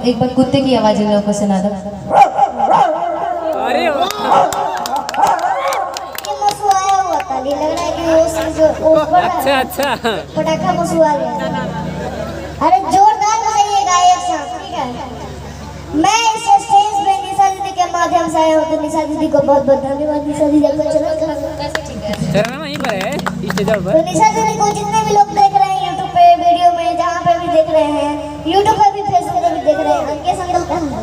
एक बार कुत्ते की आवाज इन लोगों को सुना दो। अरे ये मसुआया हुआ था, लग रहा है कि वो अच्छा अच्छा पटाखा मसुआ गया। अरे जोरदार बजाइएगा एक साथ, ठीक है। मैं इस स्टेज पे निशा दीदी के माध्यम से आया हूँ, तो निशा दीदी को बहुत बहुत धन्यवाद। निशा दीदी आपका चलो चलना वहीं पर है स्टेज पर। तो निशा दीदी को जितने भी लोग देख रहे हैं यूट्यूब पे, वीडियो में जहाँ पे भी देख रहे हैं, यूट्यूब पे भी, फेसबुक पे भी देख रहे हैं, अंकेश अंकल कहाँ है?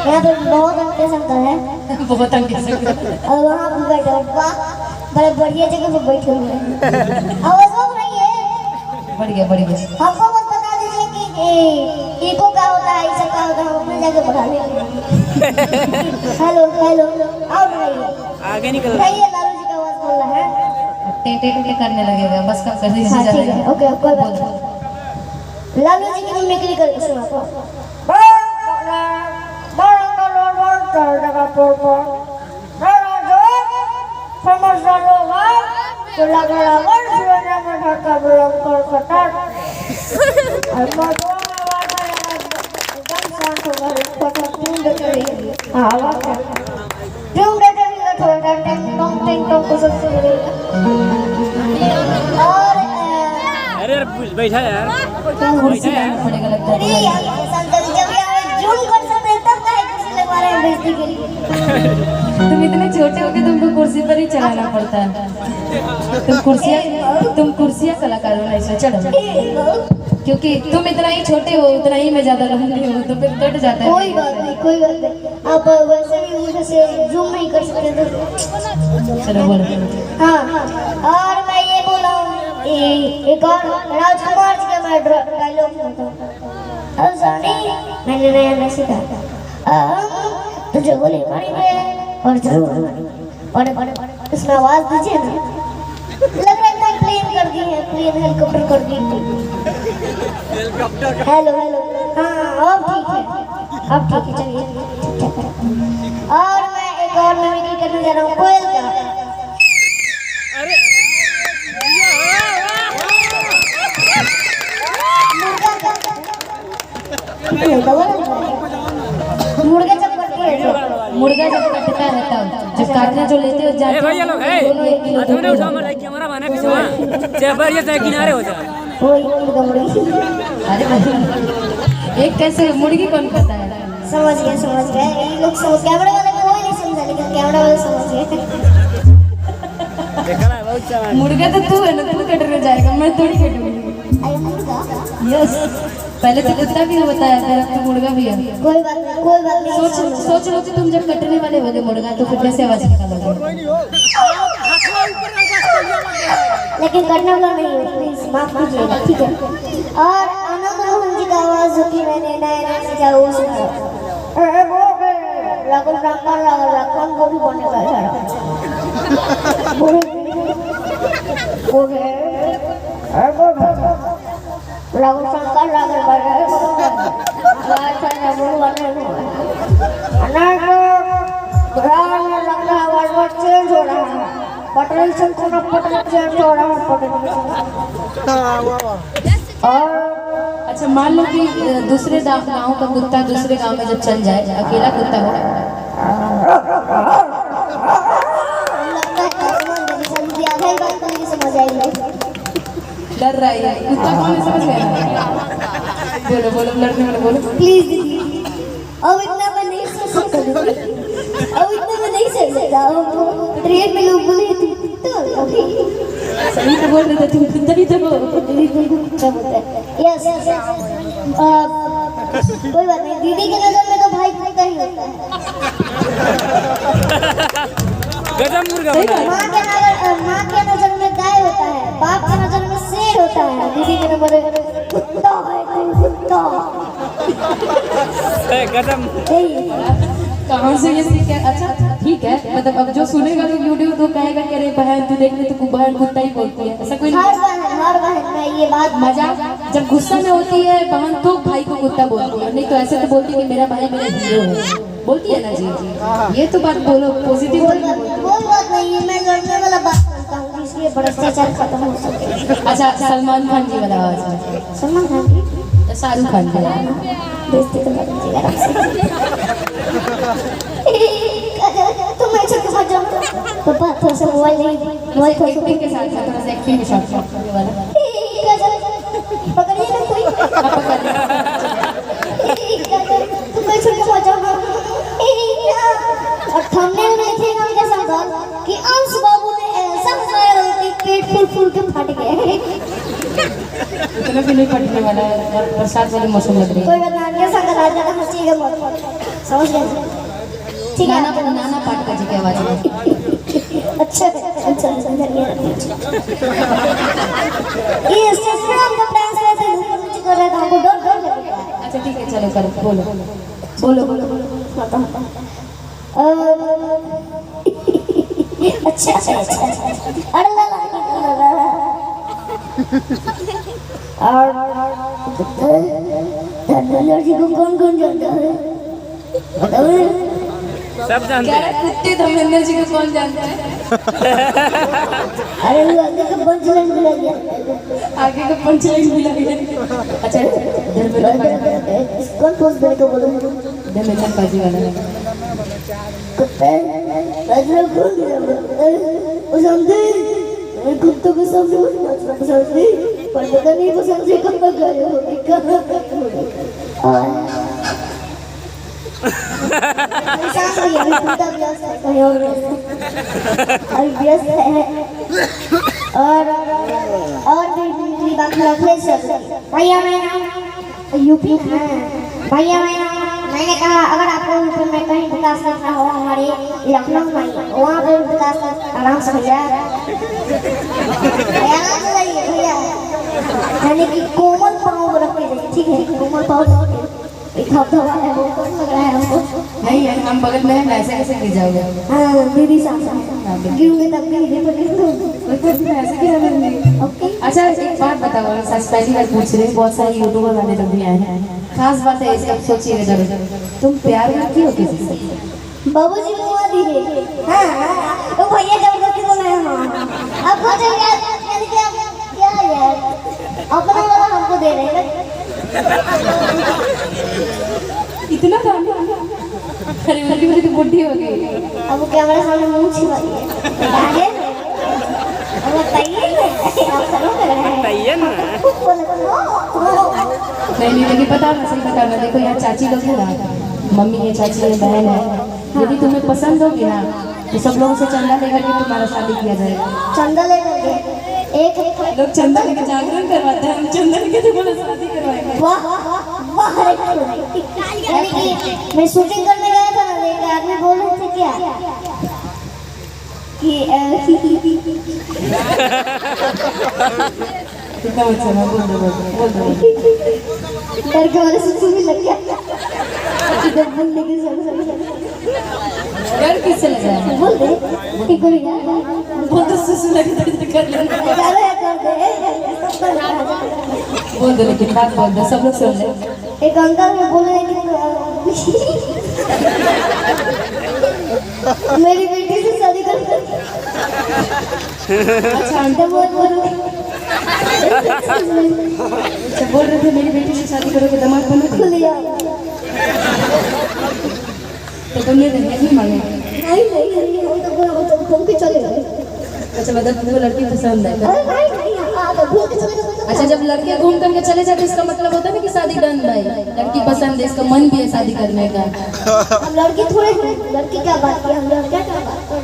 यहाँ पे बहुत अंकेश अंकल है, बहुत अंकित और वहाँ पे बैठे हो, वाह बड़े बढ़िया जगह पे बैठे हुए हैं। आवाज हो रही है, बढ़ गया बढ़ गया। हमको बस बता दीजिए कि इको क्या होता है, इसका क्या होता है, हम अपने जगह बढ़ा लेंगे। हेलो हेलो, और बताइए आगे निकल बताइए, लालू जी का आवाज बोल रहा है। टेंटे करने लगेगा, बस कब कर दीजिए। हाँ ठीक है, ओके कोई बात नहीं। लालू जी की मिमिक्री करके सुनाता हूँ। और अरे बैठा यार कुर्सी लाना पड़ेगा लगता है। तुम इतने छोटे हो के तुमको कुर्सी पर ही चलाना पड़ता है। तुम कुर्सियाँ कलाकार हो ऐसे चढ़ो, क्योंकि तुम इतना ही छोटे हो उतना ही मैं ज्यादा लंबी हूँ, तो फिर कट जाता है। कोई बात नहीं, कोई बात नहीं। आप वैसे भी मुझे से जूम नहीं कर सकते तो। चलो बोलो। हाँ, और मैं ये बोला हूँ, एक और राजकुमार जी का मैं डायलॉग सुनता हूँ। अब जानी मैंने नया नया सीखा तुझे गोली मारेंगे और जरूर और इसमें आवाज दीजिए ना, लग रहा है प्लेन कर दी है, प्लेन हेलीकॉप्टर कर दी। हेलो हेलो, हाँ अब ठीक है, अब ठीक है, चलिए। और मैं एक और मिमिक्री करने जा रहा हूँ कोयल का। मुर्गा जब कटता है तब जब काटने जो लेते हो जाते भैया लोग है तुमने उठा हमारा कैमरा बना पीछे वहां जबर ये से किनारे हो जा। वही मुर्गा मुर्गी। अरे एक कैसे मुर्गी कौन खाता है? समझ गए ये लोग समझ, कैमरा वाले कोई नहीं समझा, लेकिन कैमरा वाले समझ गए। देखा ना बहुत सामान। मुर्गा तो तू है ना, तू कटने जाएगा, मैं थोड़ी कटूंगी। अरे मुर्गा, यस, पहले तो कुत्ता भी बताया था, अब तो मुर्गा भी है। कोई बात नहीं, कोई बात नहीं। सोच लो कि तुम जब कटने वाले होगे मुर्गा तो फिर कैसे आवाज निकालोगे? लेकिन करने वाला नहीं हो, प्लीज माफ कीजिएगा, ठीक है। और आनंद मोहन जी का आवाज जो कि मैंने नया सीखा वो सुना। लगन रामपाल रखन को भी बोलने का इशारा। लगन शंकर लागल बड़े वाचा ना बोलने अनाज ग्राम में लग रहा है वर्ड चेंज हो रहा है, पटरी से कोनो पटरी चेंज हो रहा है पटरी। और अच्छा मान लो कि दूसरे गांव का कुत्ता दूसरे गांव में जब चल जाए, अकेला कुत्ता हो, समझ आएगी। डर रहा है कुत्ता, कौन समझ गया? बोलो बोलो, लड़ने वाले बोलो प्लीज दीदी, अब इतना मैं नहीं सोच सकता, अब इतना मैं नहीं सोच सकता। ट्रेन में लोग बोले तुम कुत्ता हो, सही तो बोल रहे थे, तुम कुत्ता ही तो हो। कुत्ता बोलते हैं। यस कोई बात नहीं, दीदी की नजर में तो भाई कुत्ता ही होता है। गजब मुर्गा माँ के नजर में गाय होता है, बाप के नजर में शेर होता है, दीदी के नजर में कुत्ता है, कुत्ता। गजब कहाँ से ये सीखा? अच्छा ठीक है, मतलब अब जो सुनेगा तो वीडियो तो कहेगा कि अरे बहन तू देख ले तो बहन कुत्ता ही बोलती है, ऐसा कोई हर बहन मैं ये बात मजाक। जब गुस्सा में होती है बहन तो भाई को कुत्ता बोलती है, नहीं तो ऐसे तो बोलती है कि मेरा भाई मेरा हीरो है, बोलती है ना जी। ये तो बात बोलो पॉजिटिव। कोई बात नहीं है, मैं लड़ने वाला बात करता हूँ जिसलिए भ्रष्टाचार खत्म हो सके। अच्छा सलमान खान जी वाला आवाज है। सलमान खान जी शाहरुख खान के बेइज्जती तो मत कीजिएगा। तुम मैं छोड़ के मत जाओ। पापा थोड़ा सा मोबाइल एक्टिंग के साथ थोड़ा सा एक्टिंग के साथ वाला पकड़िए ना कोई। तुम मैं छोड़ के मत जाओ। और थंबनेल में लिखेगा मेरा सवाल कि अंश बाबू ने ऐसा हंसाया कि पेट फूल के फट गए। इतना भी नहीं फटने वाला है और बरसात वाले मौसम लग रही है। कोई बात नहीं, कैसा करा ज्यादा हंसीएगा मत, समझ गए? ठीक है। नाना पाटका जी की आवाज में। अच्छा ये स्टेज पे हम जब डांस करते हैं नीचे कर रहे थे, हमको डर लगता है। अच्छा ठीक है, चलो करो, बोलो। अच्छा अरे ला और धन्यवाद जी को कौन जानता है बताओ? सब जानते हैं। कुत्ते धर्मेंद्र जी को कौन जानता है? अरे वो आगे का पंचलाइन भूल गया। आगे का पंचलाइन भूल गया। अच्छा कौन पोस्ट मेरे को बोलो? धर्मेंद्र पाजी वाला कुत्ते राजू को समझे मेरे कुत्तों को समझो पसंद पर पता नहीं पसंद से कब गए होगी व्यस्त है और भी बात रखने से भैया मैं यूपी भैया मैंने कहा अगर आपको यूपी में कहीं विकास करना हो हमारे लखनऊ में वहाँ पे विकास आराम से भैया भैया यानी कि कोमल पाँव रख के ठीक है, कोमल पाँव एक हफ्ता है वो कौन लग रहा है हमको? नहीं है, हम बगल में हैं, ऐसे कैसे गिर जाओगे? हाँ दीदी साहब गिरूंगे तब भी ऐसे गिरा देंगे। ओके। अच्छा एक बात बताओ, सच पहली बार पूछ रहे हैं, बहुत सारे यूट्यूबर वाले लोग भी आए हैं, खास बात है इसका सोचिए जरा, तुम प्यार करती हो किसी से? बाबूजी मुआ धीरे हाँ तो भैया जबरदस्ती बोला है हाँ अब हो जाएगा यानी क्या यार अपना वाला हमको दे रहे हैं इतना काम? अरे मेरी तो बुढ़ी हो गई। अब वो कैमरे सामने मुंह छिपा दिया आगे अब बताइए आप करो बताइए ना। नहीं लेकिन पता ना, सही बताना, देखो यहाँ चाची लोग है ना, मम्मी है, चाची है, बहन है, यदि तुम्हें पसंद होगी ना तो सब लोगों से चंदा लेकर के तुम्हारा शादी किया जाएगा। चंदा लेकर एक लोग चंदा लेकर जागरण करवाते हैं, हम चंदा लेकर तुम्हारा शादी करवाएंगे। वाह वाह यानी कि मैं शूटिंग करने गया था ना, एक आदमी बोल रहे थे क्या कि कितना अच्छा है, बोल दो डर के वाले से भी लग गया इधर बोलने के सब डर किससे लग रहा है? बोल दे ठीक हो गया बोल दो, सुसु लगे तो कर लेना। कर दे बोल दो, लेकिन बात बोल दो, सब लोग सुन ले। एक अंकल में बोल रहे कि मेरी बेटी से शादी कर। अच्छा अंकल बोल रहे थे मेरी बेटी से शादी करोगे, दामाद बनो। खुल गया तो तुमने नहीं मांगे? नहीं हम तो घूम के चले गए। अच्छा मतलब तुमको लड़की पसंद है? नहीं घूम के चले गए। अच्छा जब लड़के घूम करके चले जाते इसका मतलब होता है ना कि शादी डन भाई, लड़की पसंद है, इसका मन भी है शादी करने का। हम लड़की थोड़े लड़की क्या बात की, हम लड़का क्या बात कर।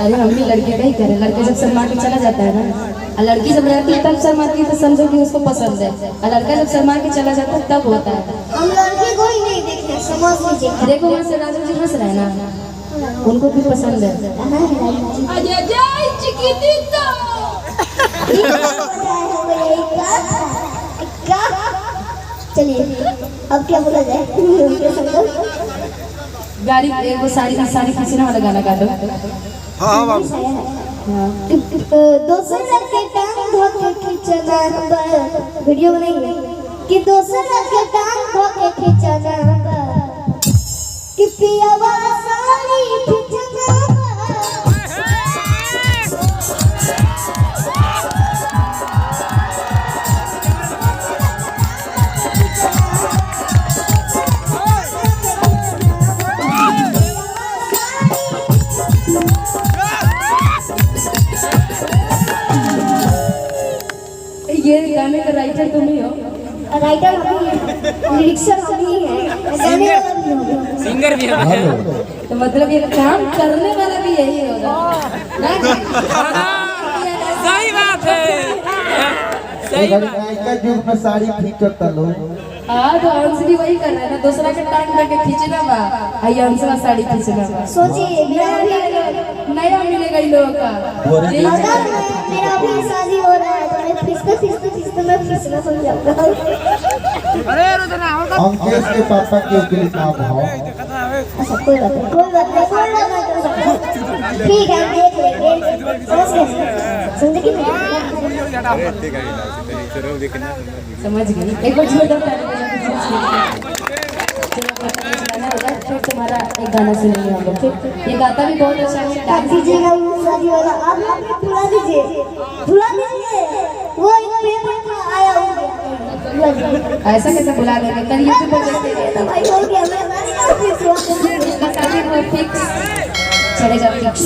अरे हम भी लड़के का ही करें, लड़के जब शर्मा के चला जाता है ना, और लड़की जब रहती है तब शर्माती है तो समझो कि उसको पसंद है, और लड़का जब शर्मा के चला जाता है तब होता है। हम लड़की को ही नहीं देखते, समझ लीजिए। देखो वहाँ से राजू जी हंस रहे हैं ना, उनको भी पसंद है। चलिए अब क्या बोला जाए? गाड़ी वो साड़ी खींचने वाला गाना गा दो। हाँ बाबू दोसर के टांग धो के खींचना वीडियो बनाइए कि दोसर के टांग धो के खींचना कि पियावा साड़ी खींचना राइटर तुम ही हो। राइटर हम ही हैं, लिरिक्सर हम ही हैं, गाने वाला भी हम ही हैं। सिंगर भी है हेलो तो मतलब ये काम करने वाला भी यही होगा ना? सही बात है सही अगर बात नायका युग में साड़ी खींचता लोग हाँ तो अंश भी वही कर रहा है ना, दूसरा के टांग करके खींचना बा, आई अंशवा साड़ी खींचना बा। सोचिए मेरा भी नया मिलेगा इन लोगों का। यही अगर चक्कर। मेरा भी शादी हो रहा है तो मैं फिसते मैं फिसना समझ जाऊंगा। अंकेश के पापा के वकील का भाव अच्छा कोई बात नहीं, कोई बात नहीं, कोई बात नहीं। ठीक है हम देख लेंगे, समझ गए जिंदगी में समझ गई। एक बार जोरदार ताली बजा के गाना होगा, फिर तुम्हारा एक गाना सुनेंगे हम लोग। फिर ये गाता भी बहुत अच्छा है, काट डांस दीजिएगा वो शादी वाला, आप लोग भुला दीजिए वो एक पेपर में आया हुआ ऐसा कैसे बुला देंगे? कल यूट्यूब पर देखते है हैं तो भाई हो गया, मैं शादी का फिक्स हुआ। इसका शादी हुआ फिक्स, चलेगा फिक्स।